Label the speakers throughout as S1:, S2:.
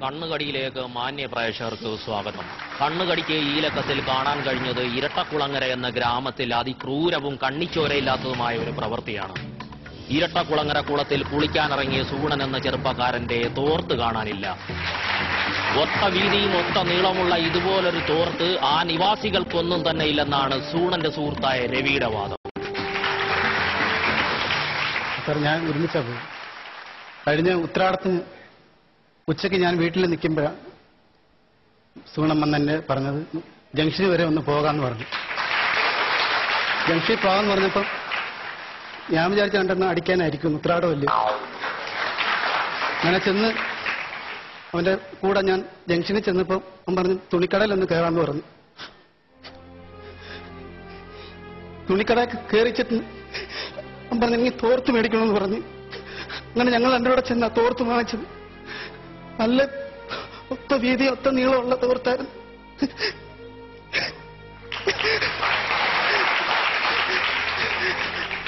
S1: കണ്ണുകടിയിലേക്ക് മാന്യ പ്രേക്ഷകർക്ക് സ്വാഗതം. കണ്ണുകടിക്ക് ഈ ലക്കത്തിൽ കാണാൻ കഴിഞ്ഞത് ഇരട്ടക്കുളങ്ങര എന്ന ഗ്രാമത്തിൽ അതിക്രൂരവും കണ്ണിച്ചോരയില്ലാത്തതുമായ ഒരു പ്രവൃത്തിയാണ്. ഇരട്ടക്കുളങ്ങര കുളത്തിൽ കുളിക്കാനിറങ്ങിയ സൂണൻ എന്ന ചെറുപ്പക്കാരന്റെ തോർത്ത് കാണാനില്ല. ഒത്ത വീതിയും ഒത്ത നീളമുള്ള ഇതുപോലൊരു തോർത്ത് ആ നിവാസികൾക്കൊന്നും തന്നെ ഇല്ലെന്നാണ് സൂണന്റെ സുഹൃത്തായ രവിയുടെ വാദം.
S2: സാർ, ഞാൻ ഒരുമിച്ചാ പോയി. കഴിഞ്ഞ ഉത്രാടത്തിന് ഉച്ചയ്ക്ക് ഞാൻ വീട്ടിൽ നിൽക്കുമ്പോഴാണ് സൂണം വന്നെന്നെ പറഞ്ഞത് ജംഗ്ഷനിൽ വരെ ഒന്ന് പോകാമെന്ന് പറഞ്ഞു. ജംഗ്ഷനിൽ പോകാമെന്ന് പറഞ്ഞപ്പം ഞാൻ വിചാരിച്ച കണ്ടെന്ന് അടിക്കാനായിരിക്കും, ഉത്രാടമല്ലേ. അങ്ങനെ ചെന്ന് അവന്റെ കൂടെ ഞാൻ ജംഗ്ഷനിൽ ചെന്നപ്പം അവൻ പറഞ്ഞു തുണിക്കടയിലൊന്ന് കയറാമെന്ന് പറഞ്ഞു. തുണിക്കട കയറിച്ചിട്ട് അവൻ പറഞ്ഞു എനിക്ക് തോർത്ത് മേടിക്കണമെന്ന് പറഞ്ഞു. അങ്ങനെ ഞങ്ങൾ രണ്ടുകൂടെ ചെന്ന തോർത്ത് വാങ്ങിച്ചത്. നല്ല ഒത്ത വീതി ഒത്ത നീളമുള്ള തോർത്തായിരുന്നു.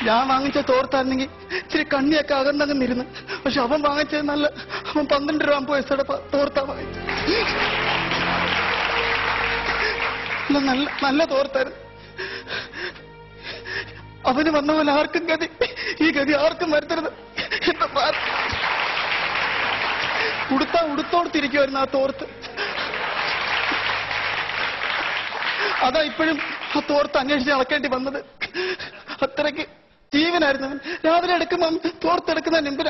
S2: ഞാൻ വാങ്ങിച്ച തോർത്തായിരുന്നെങ്കിൽ ഇച്ചിരി കണ്ണിയൊക്കെ അകന്നകന്നിരുന്നു. പക്ഷെ അവൻ വാങ്ങിച്ചത് നല്ല, അവൻ 12 രൂപ പൈസയുടെ തോർത്താ വാങ്ങിച്ചത്. നല്ല തോർത്തായിരുന്നു. അവന് വന്ന പോലെ ആർക്കും ഗതി, ഈ ഗതി ആർക്കും വരുത്തരുത്. എന്റെ ഉടുത്തോടുത്തിരിക്കുമായിരുന്നു ആ തോർത്ത്. അതാ ഇപ്പോഴും ആ തോർത്ത് അന്വേഷിച്ച് നടക്കേണ്ടി വന്നത്. അത്രയ്ക്ക് ജീവനായിരുന്നു അവൻ. രാവിലെ എടുക്കുമ്പോ തോർത്തെടുക്കുന്ന നിമ്പര.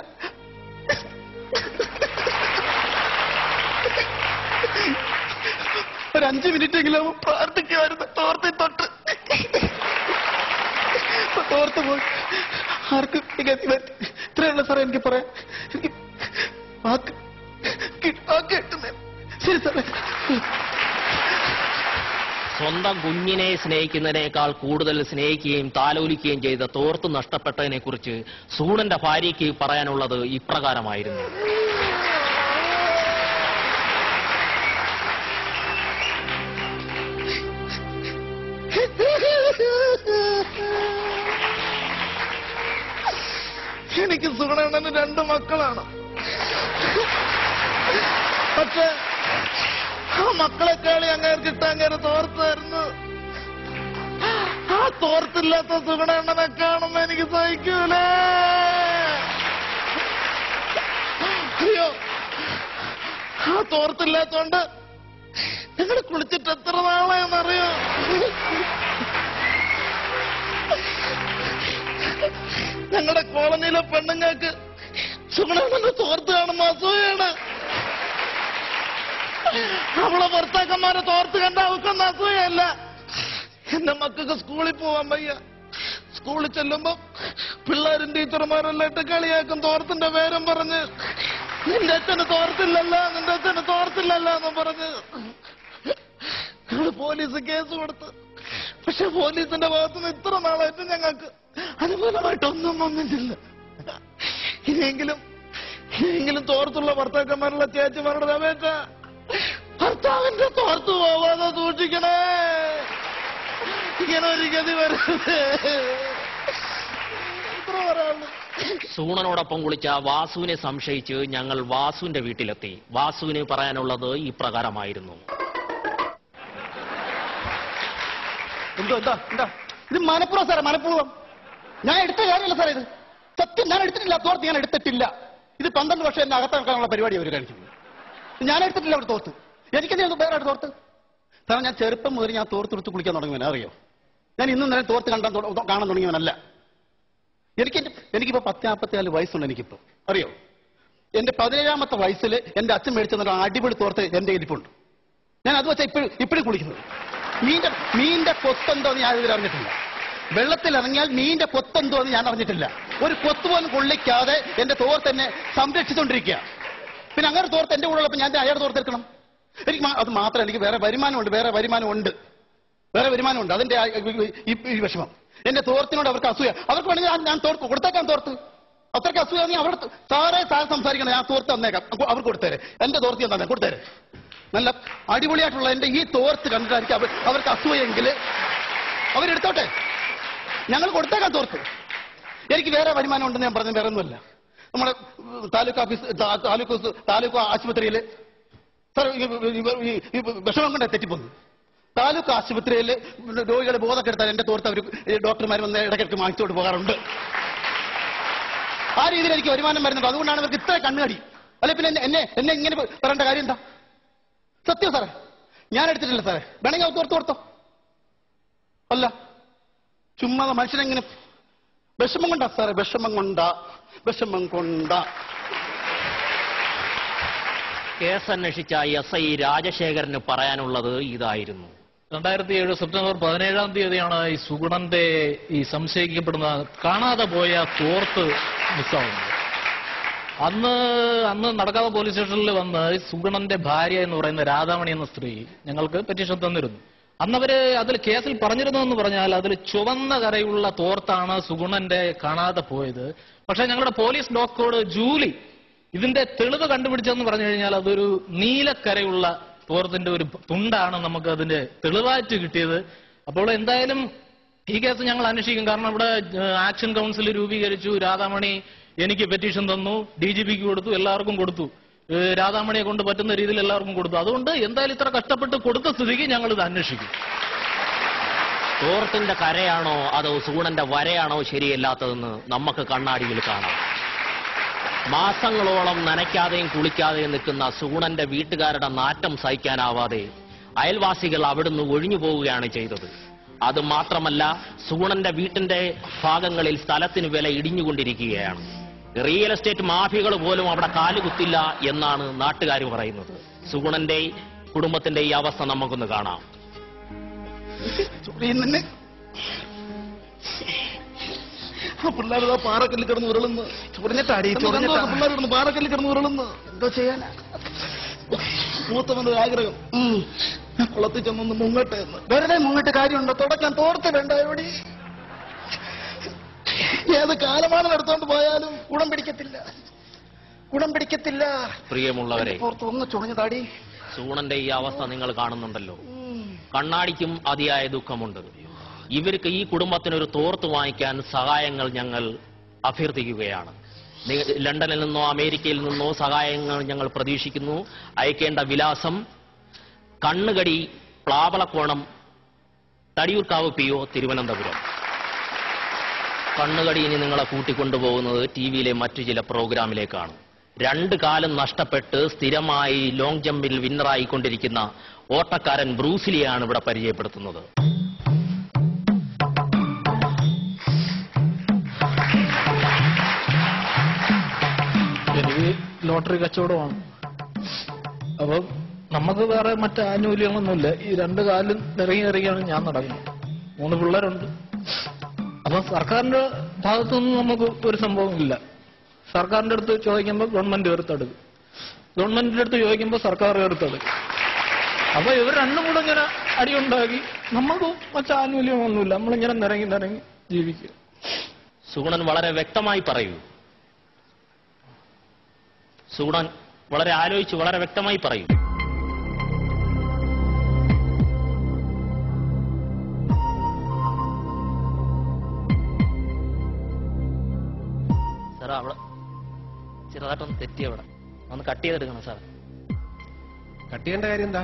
S2: ഒരു 5 മിനിറ്റെങ്കിലും പ്രാർത്ഥിക്കുമായിരുന്നു തോർത്തി തൊട്ട്. തോർത്ത് പോയി ആർക്കും ഗതി പറ്റി. ഇത്രയുള്ള സാറേ എനിക്ക് പറയാം. എനിക്ക് ശരി സാറേ.
S1: സ്വന്തം കുഞ്ഞിനെ സ്നേഹിക്കുന്നതിനേക്കാൾ കൂടുതൽ സ്നേഹിക്കുകയും താലോലിക്കുകയും ചെയ്ത തോർത്ത് നഷ്ടപ്പെട്ടതിനെ കുറിച്ച് സൂണന്റെ ഭാര്യയ്ക്ക് പറയാനുള്ളത് ഇപ്രകാരമായിരുന്നു.
S2: എനിക്ക് സൂണണ്ണന് 2 മക്കളാണ്. പക്ഷെ ആ മക്കളെക്കാളി അങ്ങേര് കിട്ടാങ്ങേര് തോർത്തായിരുന്നു. ആ തോർത്തില്ലാത്ത സുഗുണണ്ണനെ കാണുമ്പോ എനിക്ക് സഹിക്കൂലേ. അയ്യോ, ആ തോർത്തില്ലാത്തോണ്ട് ഞങ്ങൾ കുളിച്ചിട്ട് എത്ര നാളെന്നറിയോ. ഞങ്ങളുടെ കോളനിയിലെ പെണ്ണുങ്ങൾക്ക് സുഗുണണ്ണന്റെ തോർത്ത് കാണുമ്പോ അസൂയാണ്. അവളെ ഭർത്താക്കന്മാരെ തോർത്ത് കണ്ട അവക്കൊന്നും അസൂയല്ല. എന്റെ മക്കൾക്ക് സ്കൂളിൽ പോവാൻ വയ്യ. സ്കൂളിൽ ചെല്ലുമ്പോ പിള്ളേരും ടീച്ചർമാരെല്ലാം ഇട്ട് കളിയാക്കും തോർത്തിന്റെ പേരും പറഞ്ഞ്. നിന്റെ അച്ഛന് തോർത്തില്ലല്ല, നിന്റെ അച്ഛന് തോർത്തില്ലല്ല എന്ന് പറഞ്ഞ് ഞങ്ങൾ പോലീസ് കേസ് കൊടുത്ത്. പക്ഷെ പോലീസിന്റെ ഭാഗത്തുനിന്ന് ഇത്ര നാളായിട്ട് ഞങ്ങൾക്ക് അനുകൂലമായിട്ടൊന്നും വന്നിട്ടില്ല. ഇനിയെങ്കിലും തോർത്തുള്ള ഭർത്താക്കന്മാരുള്ള ചേച്ചിമാരുടെ അപേക്ഷ ഭർത്താവിന്റെ തോർത്ത് പോവാതെ സൂക്ഷിക്കണേ. ഇങ്ങനെ ഒരു ഗതി വരരുത്. ഇത്ര പറയാനുള്ളൂ.
S1: സൂണനോടൊപ്പം കുളിച്ച വാസുവിനെ സംശയിച്ച് ഞങ്ങൾ വാസുവിന്റെ വീട്ടിലെത്തി. വാസുവിന് പറയാനുള്ളത് ഇപ്രകാരമായിരുന്നു.
S2: എന്താ ഇത്? മനഃപൂർവ്വം സാറേ, മനഃപൂർവ്വം. ഞാൻ എടുത്ത കാര്യമല്ല സാറേ ഇത്. സത്യം, ഞാൻ എടുത്തിട്ടില്ല. തോർത്ത് ഞാൻ എടുത്തിട്ടില്ല. ഇത് 12 വർഷം എന്നെ അകത്താക്കാനുള്ള പരിപാടി അവർ കാണിക്കുന്നത്. ഞാൻ എടുത്തിട്ടില്ല അവിടെ തോർത്ത്. എനിക്കെന്താ വേറെ തോർത്ത്? കാരണം ഞാൻ ചെറുപ്പം മുതൽ ഞാൻ തോർത്തെടുത്ത് കുളിക്കാൻ തുടങ്ങിയവനെ, അറിയോ. ഞാൻ ഇന്നും നേരം തോർത്ത് കാണാൻ തുടങ്ങിയവനല്ല. എനിക്കിപ്പോ 10-44 വയസ്സുണ്ട്. എനിക്കിപ്പോ അറിയോ, എന്റെ 17ാമത്തെ വയസ്സിൽ എന്റെ അച്ഛൻ മേടിച്ചെന്ന അടിപൊളി തോർത്ത് എന്റെ ഇരിപ്പുണ്ട്. ഞാൻ അത് വെച്ചാൽ ഇപ്പോഴും കുളിക്കുന്നത്. മീന്റെ കൊത്തെന്തോന്ന് ഞാൻ ഇതിൽ അറിഞ്ഞിട്ടില്ല. വെള്ളത്തിൽ ഇറങ്ങിയാൽ മീന്റെ കൊത്തെന്തോന്ന് ഞാൻ അറിഞ്ഞിട്ടില്ല. ഒരു കൊത്ത് പോലും കൊള്ളിക്കാതെ എന്റെ തോർത്ത് എന്നെ സംരക്ഷിച്ചുകൊണ്ടിരിക്കുക. പിന്നെ അങ്ങനെ തോർത്ത് എന്റെ കൂടെ ഉള്ളപ്പോൾ ഞാൻ അയാളുടെ തോർത്തെടുക്കണം. എനിക്ക് അത് മാത്രമല്ല, എനിക്ക് വേറെ വരുമാനമുണ്ട്. അതിന്റെ ഈ വിഷമം. എന്റെ തോർത്തിനോട് അവർക്ക് അസൂയ. അവർക്ക് വേണമെങ്കിൽ ഞാൻ തോർത്ത് കൊടുത്തേക്കാം. തോർത്ത് അത്രയ്ക്ക് അസൂയ അവിടെ സാറേ സംസാരിക്കണം. ഞാൻ തോർത്ത് തന്നേക്കാം, അവർക്ക് കൊടുത്തേരെ. എന്റെ തോർത്ത് ഞാൻ തന്നെ കൊടുത്തേരെ. നല്ല അടിപൊളിയായിട്ടുള്ള എന്റെ ഈ തോർത്ത് കണ്ടിട്ടായിരിക്കും അവർക്ക് അസൂയെങ്കിൽ അവരെടുത്തോട്ടെ. ഞങ്ങൾ കൊടുത്തേക്കാൻ തോർത്ത്. എനിക്ക് വേറെ വരുമാനം ഉണ്ടെന്ന് ഞാൻ പറഞ്ഞത് വേറെ ഒന്നുമല്ല. നമ്മുടെ താലൂക്ക് ആശുപത്രിയിൽ സാർ ഈ വിഷമം കൊണ്ട് തെറ്റിപ്പോന്നു. താലൂക്ക് ആശുപത്രിയിൽ രോഗികളെ ബോധക്കെടുത്താൽ എന്റെ തോർത്ത് അവർ ഡോക്ടർമാർ വന്ന് ഇടയ്ക്കിടയ്ക്ക് വാങ്ങിച്ചോട്ട് പോകാറുണ്ട്. ആ രീതിയിൽ എനിക്ക് വരുമാനം വരുന്നുണ്ട്. അതുകൊണ്ടാണ് ഇവർക്ക് ഇത്ര കണ്ണുകടി. അല്ലെ പിന്നെ എന്നെ ഇങ്ങനെ പറയേണ്ട കാര്യം എന്താ? സത്യം സാറേ, ഞാൻ എടുത്തിട്ടില്ല സാറേ. വേണമെങ്കിൽ അത് തോർത്തോ. അല്ല, ചുമ്മാ മനുഷ്യനെങ്ങനെ വിഷമം കൊണ്ടാ സാറേ, വിഷമം കൊണ്ടാ.
S1: കേസ് അന്വേഷിച്ച SI രാജശേഖരന് പറയാനുള്ളത് ഇതായിരുന്നു.
S3: 2007 സെപ്റ്റംബർ 17-ാം തീയതിയാണ് ഈ സുഗുണന്റെ ഈ സംശയിക്കപ്പെടുന്ന കാണാതെ പോയ തോർത്ത് മിസ്സാവുന്നത്. അന്ന് നടക്കാവ് പോലീസ് സ്റ്റേഷനിൽ വന്ന് സുഗുണന്റെ ഭാര്യ എന്ന് പറയുന്ന രാധാമണി എന്ന സ്ത്രീ ഞങ്ങൾക്ക് പെറ്റീഷൻ തന്നിരുന്നു. അന്നവര് അതിൽ കേസിൽ പറഞ്ഞിരുന്നതെന്ന് പറഞ്ഞാൽ അതിൽ ചുവന്ന കരയുള്ള തോർത്താണ് സുഗുണന്റെ കാണാതെ പോയത്. പക്ഷെ ഞങ്ങളുടെ പോലീസ് ഡോക്ടറോട് ജൂലി ഇതിന്റെ തെളിവ് കണ്ടുപിടിച്ചെന്ന് പറഞ്ഞു കഴിഞ്ഞാൽ അതൊരു നീലക്കരയുള്ള തോർത്തിന്റെ ഒരു തുണ്ടാണ് നമുക്ക് അതിന്റെ തെളിവായിട്ട് കിട്ടിയത്. അപ്പോൾ എന്തായാലും ഈ കേസ് ഞങ്ങൾ അന്വേഷിക്കും. കാരണം ഇവിടെ ആക്ഷൻ കൗൺസിൽ രൂപീകരിച്ചു. രാധാമണി എനിക്ക് പെറ്റീഷൻ തന്നു, DGPക്ക് കൊടുത്തു, എല്ലാവർക്കും കൊടുത്തു. രാധാമണിയെ കൊണ്ട് പറ്റുന്ന രീതിയിൽ എല്ലാവർക്കും കൊടുത്തു. അതുകൊണ്ട് എന്തായാലും ഇത്ര കഷ്ടപ്പെട്ട് കൊടുത്ത സ്ഥിതിക്ക് ഞങ്ങൾ ഇത് അന്വേഷിക്കും.
S1: തോർത്തിന്റെ കരയാണോ അതോ സുഗുണന്റെ വരയാണോ ശരിയല്ലാത്തതെന്ന് നമുക്ക് കണ്ണാടിയിൽ കാണാം. മാസങ്ങളോളം നനയ്ക്കാതെയും കുളിക്കാതെയും നിൽക്കുന്ന സുഗുണന്റെ വീട്ടുകാരുടെ നാറ്റം സഹിക്കാനാവാതെ അയൽവാസികൾ അവിടുന്ന് ഒഴിഞ്ഞു പോവുകയാണ് ചെയ്തത്. അത് മാത്രമല്ല, സുഗുണന്റെ വീട്ടിന്റെ ഭാഗങ്ങളിൽ സ്ഥലത്തിന് വില ഇടിഞ്ഞുകൊണ്ടിരിക്കുകയാണ്. റിയൽ എസ്റ്റേറ്റ് മാഫിയകൾ പോലും അവിടെ കാലുകുത്തില്ല എന്നാണ് നാട്ടുകാർ പറയുന്നത്. സുഗുണന്റെ കുടുംബത്തിന്റെ ഈ അവസ്ഥ നമുക്കൊന്ന് കാണാം.
S2: പിള്ളേർ പാറക്കല്ലിൽ കിടന്ന് ഉരുളുന്നു. പിള്ളേർ പാറക്കല്ലിൽ കിടന്ന് ഉരുളുന്നു. എന്തോ ചെയ്യാനാ? മൂത്തവന്റെ ആഗ്രഹം കുളത്തിൽ ചെന്നൊന്ന് മുങ്ങട്ടെ എന്ന്. വെറുതെ മുങ്ങിട്ട് കാര്യമുണ്ടോ? തുടക്കാൻ തോർത്ത് വേണ്ട. എവിടെ ഏത് കാലമാണ് എടുത്തോണ്ട് പോയാലും ഗുണം പിടിക്കത്തില്ല.
S1: പ്രിയമുള്ളവരെ,
S2: ഒന്ന് ചുണഞ്ഞ താടി.
S1: സുഗുണന്റെ ഈ അവസ്ഥ നിങ്ങൾ കാണുന്നുണ്ടല്ലോ. കണ്ണാടിക്കും അതിയായ ദുഃഖമുണ്ട്. ഇവർക്ക് ഈ കുടുംബത്തിനൊരു തോർത്ത് വാങ്ങിക്കാൻ സഹായങ്ങൾ ഞങ്ങൾ അഭ്യർത്ഥിക്കുകയാണ്. ലണ്ടനിൽ നിന്നോ അമേരിക്കയിൽ നിന്നോ സഹായങ്ങൾ ഞങ്ങൾ പ്രതീക്ഷിക്കുന്നു. അയക്കേണ്ട വിലാസം കണ്ണുകടി, പ്ലാവളക്കോണം, തടിയൂർക്കാവ് PO, തിരുവനന്തപുരം. കണ്ണുകടി ഇനി നിങ്ങളെ കൂട്ടിക്കൊണ്ടുപോകുന്നത് TV-യിലെ മറ്റു ചില പ്രോഗ്രാമിലേക്കാണ്. 2 കാലും നഷ്ടപ്പെട്ട് സ്ഥിരമായി ലോങ് ജമ്പിൽ വിന്നറായിക്കൊണ്ടിരിക്കുന്ന ഓട്ടക്കാരൻ ബ്രൂസിലിയാണ് ഇവിടെ പരിചയപ്പെടുത്തുന്നത്.
S3: എനിക്ക് ലോട്ടറി കച്ചവടമാണ്. അപ്പൊ നമുക്ക് വേറെ മറ്റ് ആനുകൂല്യങ്ങളൊന്നുമില്ല. ഈ 2 കാലും ഇറങ്ങിയാണ് ഞാൻ നടക്കുന്നത്. 3 പിള്ളേരുണ്ട്. അപ്പൊ സർക്കാരിന്റെ ഭാഗത്തുനിന്ന് നമുക്ക് ഒരു സംഭവം ഇല്ല. സർക്കാരിന്റെ അടുത്ത് ചോദിക്കുമ്പോൾ ഗവൺമെന്റ് എടുത്തെടുക്കും, ഗവൺമെന്റിന്റെ അടുത്ത് ചോദിക്കുമ്പോൾ സർക്കാർ എടുത്തെടുക്കും. അപ്പൊ ഇവർ രണ്ടും കൂടെ ഇങ്ങനെ അടിയുണ്ടാക്കി നമുക്ക് മറ്റു ആനുകൂല്യമൊന്നുമില്ല. നമ്മളിങ്ങനെ നിരങ്ങി ജീവിക്കുക.
S1: സുഗുണൻ വളരെ വ്യക്തമായി പറയൂ. സുഗുണൻ വളരെ ആലോചിച്ച് വളരെ വ്യക്തമായി പറയൂ. സാർ അവിടെ ചെറുതായിട്ടൊന്ന് തെറ്റി. അവിടെ ഒന്ന് കട്ട് ചെയ്തെടുക്കണം സാർ.
S4: കട്ട് ചെയ്യേണ്ട കാര്യം എന്താ?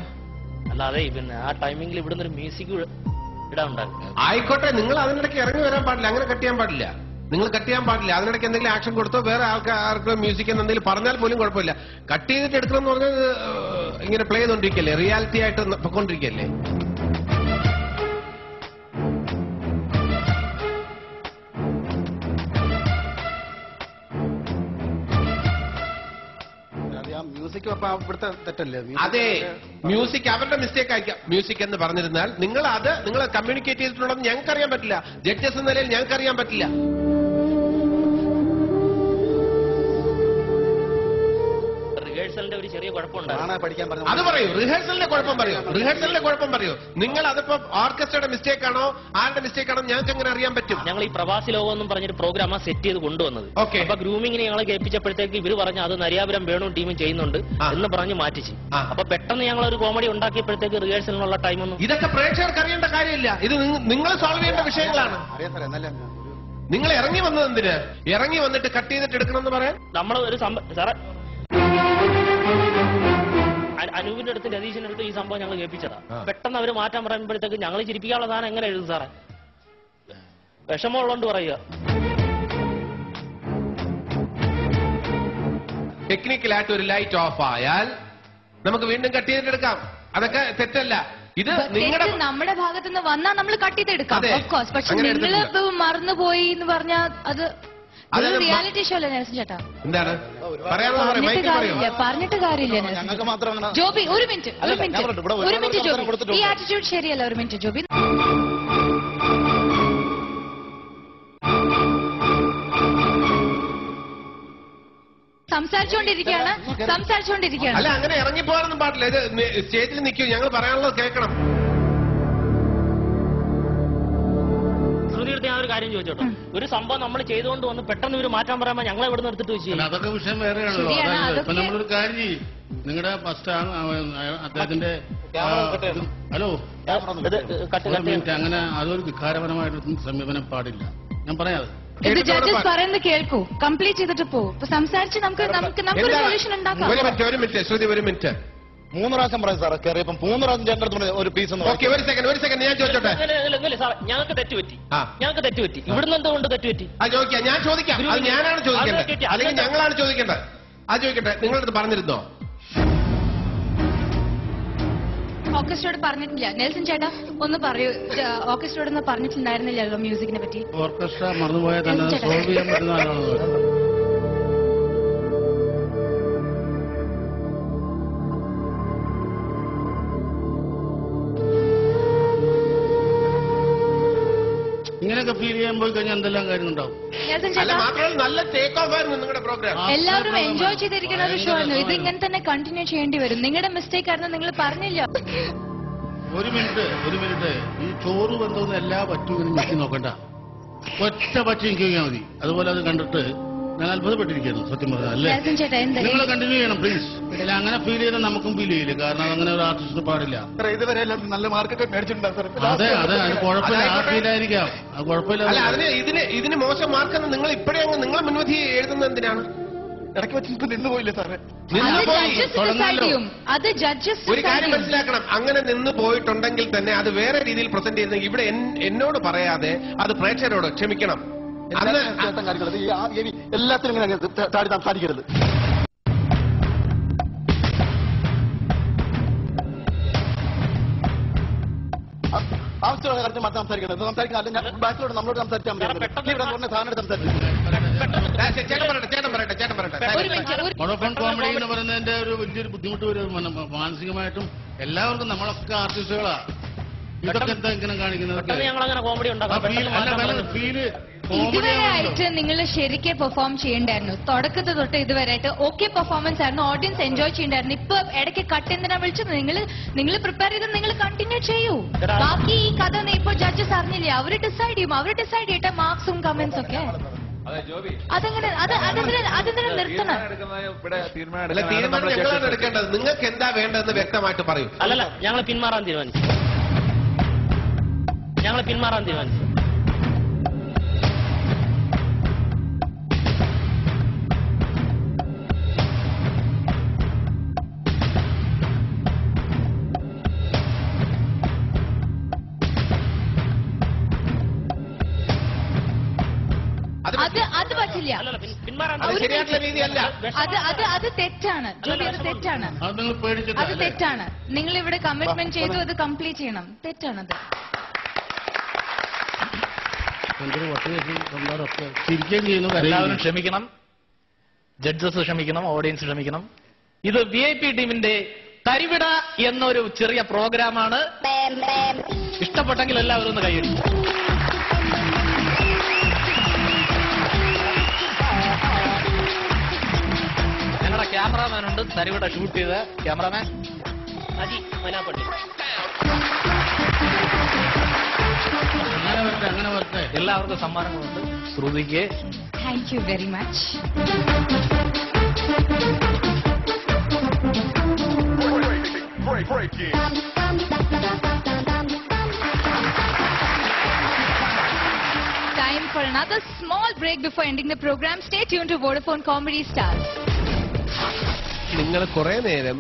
S1: അല്ലാതെ പിന്നെ ആ ടൈമിംഗിൽ ഇവിടുന്ന് ഒരു മ്യൂസിക് ഇടാനുണ്ടാകും.
S4: ആയിക്കോട്ടെ, നിങ്ങൾ അതിനിടയ്ക്ക് ഇറങ്ങി വരാൻ പാടില്ല. അങ്ങനെ കട്ട് ചെയ്യാൻ പാടില്ല. നിങ്ങൾ കട്ട് ചെയ്യാൻ പാടില്ല. അതിനിടയ്ക്ക് എന്തെങ്കിലും ആക്ഷൻ കൊടുത്തോ വേറെ ആൾക്കാർക്ക് മ്യൂസിക് എന്തെങ്കിലും പറഞ്ഞാൽ പോലും കുഴപ്പമില്ല. കട്ട് ചെയ്തിട്ട് എടുക്കണം എന്ന് പറഞ്ഞാൽ ഇങ്ങനെ പ്ലേ ചെയ്തോണ്ടിരിക്കല്ലേ, റിയാലിറ്റി ആയിട്ട് പൊക്കോണ്ടിരിക്കല്ലേ.
S2: ഇവിടുത്തെ തെറ്റല്ലേ?
S4: അതെ, മ്യൂസിക് അവരുടെ മിസ്റ്റേക്ക് ആയിരിക്കാം. മ്യൂസിക് എന്ന് പറഞ്ഞിരുന്നാൽ നിങ്ങൾ കമ്മ്യൂണിക്കേറ്റ് ചെയ്തിട്ടുള്ളത് ഞങ്ങൾക്ക് അറിയാൻ പറ്റില്ല. ജഡ്ജസ് എന്ന നിലയിൽ ഞങ്ങൾക്ക് അറിയാൻ പറ്റില്ല.
S1: റിഹേഴ്സലിന്റെ ഒരു ചെറിയ കുഴപ്പമുണ്ട്.
S4: അത് പറയൂ, റിഹേഴ്സലിന്റെ കുഴപ്പം പറയൂ. നിങ്ങൾ അതിപ്പോ ഓർക്കസ്ട്രയുടെ മിസ്റ്റേക്ക് ആണോ ആരുടെ മിസ്റ്റേക്ക് ആണോ ഞങ്ങൾക്ക് എങ്ങനെ അറിയാൻ പറ്റും?
S1: ഞങ്ങൾ ഈ പ്രവാസി ലോകം എന്നും പറഞ്ഞൊരു പ്രോഗ്രാം സെറ്റ് ചെയ്ത് കൊണ്ടുവന്നത്. അപ്പൊ ഗ്രൂമിങ്ങിന് ഞങ്ങളെ കേൾപ്പിച്ചപ്പോഴത്തേക്ക് ഇവര് പറഞ്ഞു അത് നരിയാപുരം വേണും ടീമും ചെയ്യുന്നുണ്ട് എന്ന് പറഞ്ഞ് മാറ്റിച്ച്. അപ്പൊ പെട്ടെന്ന് ഞങ്ങൾ ഒരു കോമഡി ഉണ്ടാക്കിയപ്പോഴത്തേക്ക് റിഹേഴ്സലിനുള്ള ടൈമൊന്നും.
S4: ഇതൊക്കെ പ്രേക്ഷകർക്ക് അറിയേണ്ട കാര്യമില്ല. ഇത് നിങ്ങൾ സോൾവ് ചെയ്യേണ്ട വിഷയങ്ങളാണ്. നിങ്ങൾ ഇറങ്ങി വന്നത് എന്തിന്? ഇറങ്ങി വന്നിട്ട് കട്ട് ചെയ്തിട്ട് എടുക്കണം എന്ന് പറയാൻ
S1: നമ്മൾ ഒരു സാറേ അനൂപിന്റെ അടുത്ത് രതീഷിന്റെ അടുത്ത് ഈ സംഭവം ഞങ്ങൾ കേൾപ്പിച്ചതാ. പെട്ടെന്ന് അവര് മാറ്റാൻ പറയുമ്പോഴത്തേക്ക് ഞങ്ങൾ ചിരിപ്പിക്കാനുള്ള സാധനം എങ്ങനെ എഴുതും സാറേ? വിഷമമുള്ളതുകൊണ്ട് പറയുക.
S4: ടെക്നിക്കലായിട്ട് ഒരു ലൈറ്റ് ഓഫ് ആയാൽ നമുക്ക് വീണ്ടും കട്ട് ചെയ്തെടുക്കാം. അതൊക്കെ തെറ്റല്ല. ഇത് നിങ്ങളുടെ
S5: നമ്മുടെ ഭാഗത്ത് നിന്ന് വന്നാൽ നമ്മൾ കട്ട് ചെയ്തെടുക്കാം. ഓഫ്കോഴ്സ്. പക്ഷെ നിങ്ങൾ മറന്നുപോയി എന്ന് പറഞ്ഞാൽ അത് റിയാലിറ്റി ഷോ അല്ലേ നെൽസൺ ചേട്ടാ?
S4: എന്താണ്
S5: പറഞ്ഞിട്ട് കാര്യമില്ല. ജോബി ഒരു മിനിറ്റ് ജോബി, ഈ ആറ്റിറ്റ്യൂഡ് ശരിയല്ല. ഒരു മിനിറ്റ് ജോബി. സംസാരിച്ചുകൊണ്ടിരിക്കുകയാണ്.
S4: അല്ല, അങ്ങനെ ഇറങ്ങിപ്പോകാനൊന്നും പാടില്ല. ഇത് സ്റ്റേജിൽ നിൽക്കൂ, ഞങ്ങൾ പറയാനുള്ളത് കേൾക്കണം.
S1: ശ്രുതിയെടുത്ത് ഞാൻ ഒരു കാര്യം ചോദിച്ചോട്ടോ. ഒരു സംഭവം നമ്മൾ ചെയ്തുകൊണ്ട് വന്ന് പെട്ടെന്ന് ഒരു മാറ്റാൻ പറയുമ്പോൾ ഞങ്ങളെ ഇവിടെ നിർത്തിട്ട് വെച്ചു.
S6: അതൊക്കെ വിഷയം വേറെയാണല്ലോ. ഇപ്പൊ നമ്മളൊരു കാര്യം ചെയ്യും. നിങ്ങളുടെ ഫസ്റ്റ് അദ്ദേഹത്തിന്റെ ഹലോ അങ്ങനെ അതൊരു വികാരപരമായിട്ടൊന്നും സമീപനം പാടില്ല. ഞാൻ പറയാതെ
S5: ഇത് ജഡ്ജസ് പറയുന്നത് കേൾക്കൂ, കംപ്ലീറ്റ് ചെയ്തിട്ട് പോകും. സംസാരിച്ച് നമുക്ക് ഒരു സൊല്യൂഷൻ ഉണ്ടാക്കാം.
S4: ഒരു മിനിറ്റ് ശ്രുതി, ഒരു മിനിറ്റ്.
S2: 3 പ്രാവശ്യം പറയാം സാറേ കയറിയപ്പം 3 പ്രാവശ്യം ചേട്ടൻ ഒരു പീസ്
S4: ഒരു സെക്കൻഡ് ഞാൻ ചോദിച്ചോട്ടെ.
S1: ഞങ്ങൾക്ക് തെറ്റുപറ്റി. ഇവിടുന്ന് എന്തുകൊണ്ട് തെറ്റുപറ്റി?
S4: ഞാൻ ചോദിക്കാം. അത് ഞാനാണ് ചോദിക്കേണ്ടത്, അല്ലെങ്കിൽ ഞങ്ങളാണ് ചോദിക്കേണ്ടത്. അത് ചോദിക്കട്ടെ, നിങ്ങളടുത്ത് പറഞ്ഞിരുന്നോ?
S5: ഓർക്കസ്ട്രയോട് പറഞ്ഞിട്ടില്ല. നെൽസൺ ചേട്ടാ ഒന്ന് പറയൂ, ഓർക്കസ്ട്രയോടൊന്നും പറഞ്ഞിട്ടുണ്ടായിരുന്നില്ലല്ലോ മ്യൂസിക്കിനെ പറ്റി.
S6: ഓർക്കസ്ട്ര മറന്നുപോയാൽ തന്നെ സോൾവ് ചെയ്യാൻ പറ്റുന്ന ആളാണ്. ഇങ്ങനെയൊക്കെ ഫീൽ ചെയ്യാൻ പോയി കഴിഞ്ഞാൽ എന്തെല്ലാം കാര്യങ്ങളുണ്ടാവും.
S4: നല്ല ടേക്ക് ഓഫ് ആയിരുന്നു നിങ്ങളുടെ പ്രോഗ്രാം.
S5: എല്ലാവരും എൻജോയ് ചെയ്തിരിക്കുന്ന ഒരു ഷോ ആയിരുന്നു ഇത്. ഇങ്ങനെ തന്നെ കണ്ടിന്യൂ ചെയ്യേണ്ടി വരും. നിങ്ങളുടെ മിസ്റ്റേക്ക് ആയിരുന്നു, നിങ്ങൾ പറഞ്ഞില്ല.
S6: ഒരു മിനിറ്റ് ഈ ചോറ് ബന്ധമൊന്നും എല്ലാ പറ്റും ഇങ്ങനെ ഞെക്കി നോക്കണ്ട. ഒറ്റ പറ്റി എനിക്ക് നോക്കിയാൽ മതി. അതുപോലെ അത് കണ്ടിട്ട് ഞാൻ അത്ഭുതപ്പെട്ടിരിക്കുന്നു സത്യം പറഞ്ഞാൽ. അല്ലേ, നിങ്ങൾ കണ്ടിന്യൂ ചെയ്യണം പ്ലീസ്. അല്ല, അങ്ങനെ ഫീൽ ചെയ്താൽ നമുക്കും ഫീൽ ചെയ്യില്ല. കാരണം അങ്ങനെ ഒരു ആർട്ടിസ്റ്റിന് പാടില്ല.
S2: ഇതുവരെ നല്ല മാർക്കൊക്കെ മേടിച്ചിട്ടുണ്ടാകും.
S6: അതെ അത് കുഴപ്പമില്ല. ആ ഫീലായിരിക്കാം, അത് കുഴപ്പമില്ല.
S4: ഇതിന് മോശം മാർക്കെന്ന് നിങ്ങൾ ഇപ്പോഴേ അങ്ങ് നിങ്ങളെ മുൻവിധി എഴുതുന്നത് എന്തിനാണ്?
S2: ഇടയ്ക്ക് വെച്ചിട്ട് നിന്ന് പോയില്ലേ സാറേ?
S5: അത് ജഡ്ജസ്
S4: ഒരു കാര്യം മനസ്സിലാക്കണം. അങ്ങനെ നിന്ന് പോയിട്ടുണ്ടെങ്കിൽ തന്നെ അത് വേറെ രീതിയിൽ പ്രസന്റ് ചെയ്യുന്നെങ്കിൽ ഇവിടെ എന്നോട് പറയാതെ അത് പ്രേക്ഷകരോട് ക്ഷമിക്കണം.
S2: എല്ലാത്തിനും ഇങ്ങനെ ചാടി സംസാരിക്കരുത്. ആവശ്യമുള്ള കാര്യത്തിൽ മാത്രം സംസാരിക്കരുത്. സംസാരിക്കാൻ ബാക്കിലോട് നമ്മളോട് സംസാരിച്ചാൽ മതി. സാധനം സംസാരിച്ചു.
S6: മൊണോഫോൺ കോമഡി എന്ന് പറയുന്നതിന്റെ ഒരു വലിയൊരു ബുദ്ധിമുട്ട് വരും മാനസികമായിട്ടും. എല്ലാവർക്കും നമ്മളൊക്കെ ആർട്ടിസ്റ്റുകളാ. ഇതൊക്കെ എന്താ ഇങ്ങനെ കാണിക്കുന്നത്?
S5: ഇതുവരെയായിട്ട് നിങ്ങൾ ശരിക്കും പെർഫോം ചെയ്യണ്ടായിരുന്നു. തുടക്കത്തിൽ തൊട്ട് ഇതുവരെയായിട്ട് ഓക്കെ പെർഫോമൻസ് ആയിരുന്നു. ഓഡിയൻസ് എൻജോയ് ചെയ്യണ്ടായിരുന്നു. ഇപ്പൊ ഇടയ്ക്ക് കട്ട് എന്തിനാ വിളിച്ചത്? നിങ്ങൾ പ്രിപ്പയർ ചെയ്ത് നിങ്ങൾ കണ്ടിന്യൂ ചെയ്യൂ. ബാക്കി ഈ കഥ ഇപ്പൊ ജഡ്ജസ് അറിഞ്ഞില്ല. അവര് ഡിസൈഡ് ചെയ്യും. അവര് ഡിസൈഡ് ചെയ്യട്ടെ മാർക്സും കമന്റ്സ് ഒക്കെ. അതെങ്ങനെ നിർത്തണം?
S4: തീരുമാനം ഞങ്ങളാണ് എടുക്കേണ്ടത്. നിങ്ങൾക്ക് എന്താ വേണ്ടതെന്ന് വ്യക്തമായിട്ട് പറയൂ.
S1: അല്ലല്ല, ഞങ്ങൾ പിന്മാറാൻ തീരുമാനിച്ചു.
S5: അത് പറ്റില്ല.
S4: ശരിയായിട്ടുള്ള രീതിയല്ല.
S5: അത് തെറ്റാണ് ജോബി, അത് തെറ്റാണ്. അത് തെറ്റാണ്. നിങ്ങൾ ഇവിടെ കമ്മിറ്റ്മെന്റ് ചെയ്തു, അത് കംപ്ലീറ്റ് ചെയ്യണം. തെറ്റാണത്.
S3: എല്ലാവരും ക്ഷമിക്കണം. ജഡ്ജസ് ക്ഷമിക്കണം, ഓഡിയൻസ് ക്ഷമിക്കണം. ഇത് VIP ടീമിന്റെ തരിവിട എന്നൊരു ചെറിയ പ്രോഗ്രാമാണ്. ഇഷ്ടപ്പെട്ടെങ്കിൽ എല്ലാവരും ഒന്ന് കൈയടി. ഞങ്ങളുടെ ക്യാമറാമാൻ ഉണ്ട്, തരിവിട ഷൂട്ട് ചെയ്ത ക്യാമറാമാൻ
S1: അജി മനാപ്പള്ളി.
S6: അങ്ങനെ വരട്ടെ.
S3: എല്ലാവർക്കും സമ്മാനങ്ങളുണ്ട്. ശ്രുതിക്ക്
S5: thank you very much. Time for another small break before ending the program. Stay tuned to Vodafone Comedy Stars.
S4: നിങ്ങൾ കുറെ നേരം